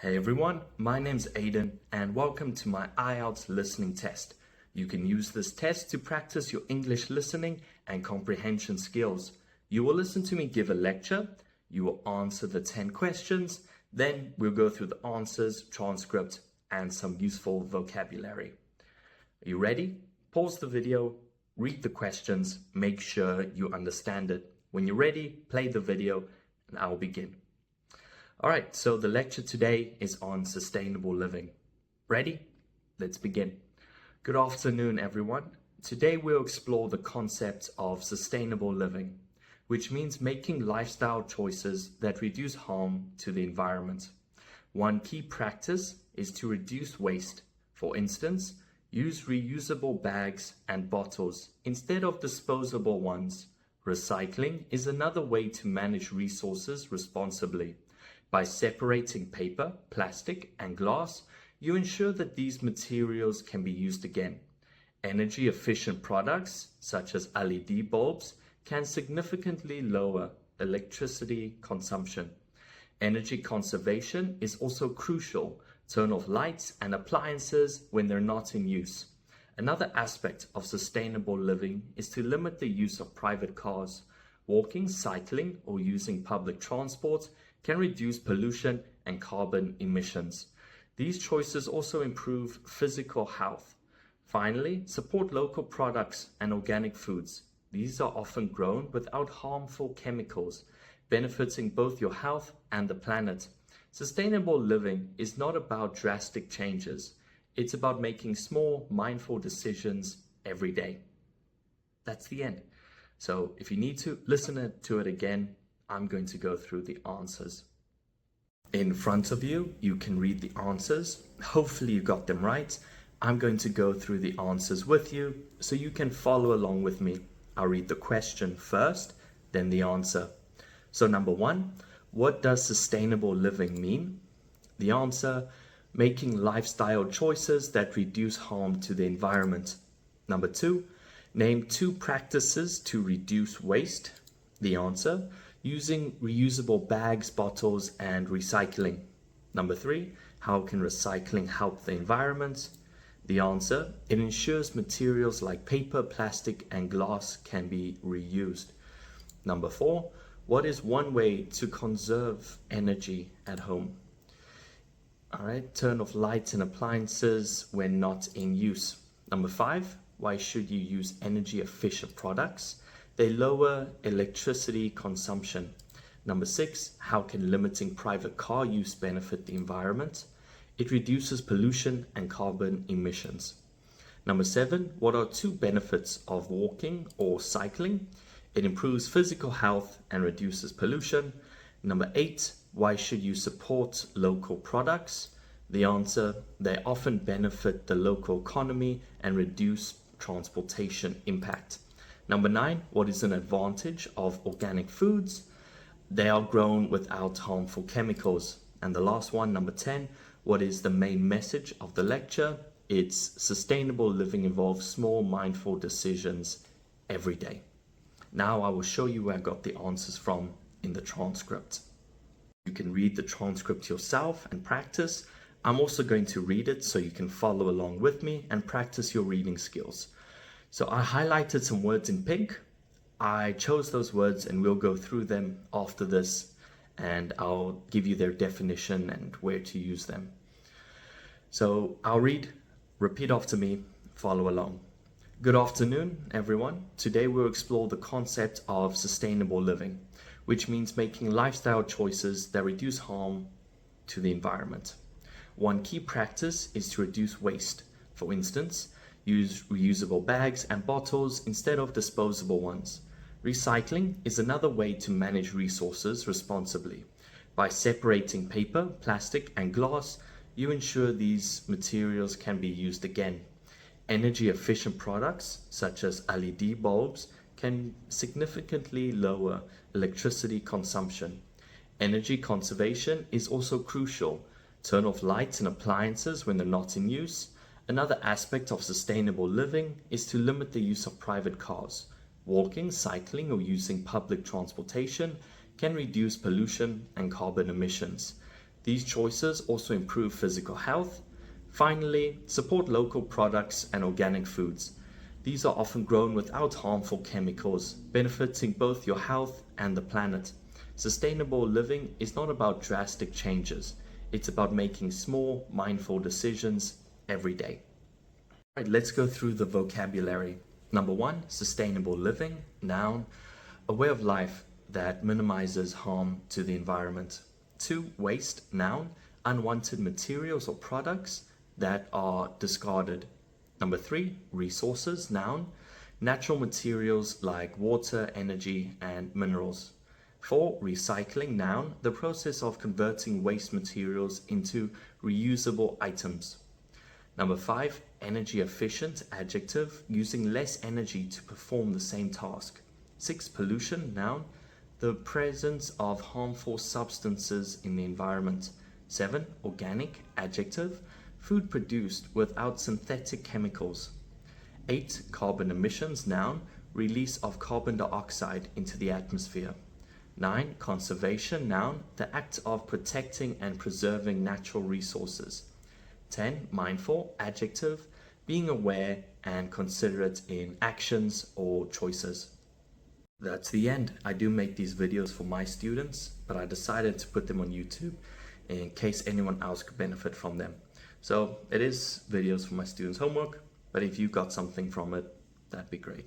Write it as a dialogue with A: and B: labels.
A: Hey everyone, my name's Aiden and welcome to my IELTS listening test. You can use this test to practice your English listening and comprehension skills. You will listen to me give a lecture, you will answer the 10 questions, then we'll go through the answers, transcript, and some useful vocabulary. Are you ready? Pause the video, read the questions, make sure you understand it. When you're ready, play the video and I'll begin. Alright, so the lecture today is on sustainable living. Ready? Let's begin. Good afternoon, everyone. Today we'll explore the concept of sustainable living, which means making lifestyle choices that reduce harm to the environment. One key practice is to reduce waste. For instance, use reusable bags and bottles instead of disposable ones. Recycling is another way to manage resources responsibly. By separating paper, plastic, and glass, you ensure that these materials can be used again. Energy-efficient products, such as LED bulbs, can significantly lower electricity consumption. Energy conservation is also crucial. Turn off lights and appliances when they're not in use. Another aspect of sustainable living is to limit the use of private cars. Walking, cycling, or using public transport can reduce pollution and carbon emissions. These choices also improve physical health. Finally, support local products and organic foods. These are often grown without harmful chemicals, benefiting both your health and the planet. Sustainable living is not about drastic changes. It's about making small, mindful decisions every day. That's the end. So if you need to listen to it again, I'm going to go through the answers. In front of you, you can read the answers. Hopefully you got them right. I'm going to go through the answers with you so you can follow along with me. I'll read the question first, then the answer. So number 1, what does sustainable living mean? The answer, making lifestyle choices that reduce harm to the environment. Number 2, name 2 practices to reduce waste. The answer, using reusable bags, bottles, and recycling. Number 3, how can recycling help the environment? The answer, it ensures materials like paper, plastic, and glass can be reused. Number 4, what is one way to conserve energy at home? Alright, turn off lights and appliances when not in use. Number 5, why should you use energy efficient products? They lower electricity consumption. Number 6, how can limiting private car use benefit the environment? It reduces pollution and carbon emissions. Number 7, what are 2 benefits of walking or cycling? It improves physical health and reduces pollution. Number 8, why should you support local products? The answer, they often benefit the local economy and reduce transportation impact. Number 9, what is an advantage of organic foods? They are grown without harmful chemicals. And the last one, number 10, what is the main message of the lecture? It's sustainable living involves small mindful decisions every day. Now I will show you where I got the answers from in the transcript. You can read the transcript yourself and practice. I'm also going to read it so you can follow along with me and practice your reading skills. So I highlighted some words in pink. I chose those words and we'll go through them after this and I'll give you their definition and where to use them. So I'll read, repeat after me, follow along. Good afternoon, everyone. Today we'll explore the concept of sustainable living, which means making lifestyle choices that reduce harm to the environment. One key practice is to reduce waste. For instance, use reusable bags and bottles instead of disposable ones. Recycling is another way to manage resources responsibly. By separating paper, plastic, and glass, you ensure these materials can be used again. Energy-efficient products, such as LED bulbs, can significantly lower electricity consumption. Energy conservation is also crucial. Turn off lights and appliances when they're not in use. Another aspect of sustainable living is to limit the use of private cars. Walking, cycling, or using public transportation can reduce pollution and carbon emissions. These choices also improve physical health. Finally, support local products and organic foods. These are often grown without harmful chemicals, benefiting both your health and the planet. Sustainable living is not about drastic changes. It's about making small, mindful decisions every day. All right, let's go through the vocabulary. Number 1, sustainable living, noun, a way of life that minimizes harm to the environment. 2, waste, noun, unwanted materials or products that are discarded. Number 3, resources, noun, natural materials like water, energy, and minerals. 4, recycling, noun, the process of converting waste materials into reusable items. Number 5, energy efficient, adjective, using less energy to perform the same task. 6, pollution, noun, the presence of harmful substances in the environment. 7, organic, adjective, food produced without synthetic chemicals. 8, carbon emissions, noun, release of carbon dioxide into the atmosphere. 9, conservation, noun, the act of protecting and preserving natural resources. 10, mindful, adjective, being aware and considerate in actions or choices. That's the end. I do make these videos for my students, but I decided to put them on YouTube in case anyone else could benefit from them. So it is videos for my students' homework, but if you got something from it, that'd be great.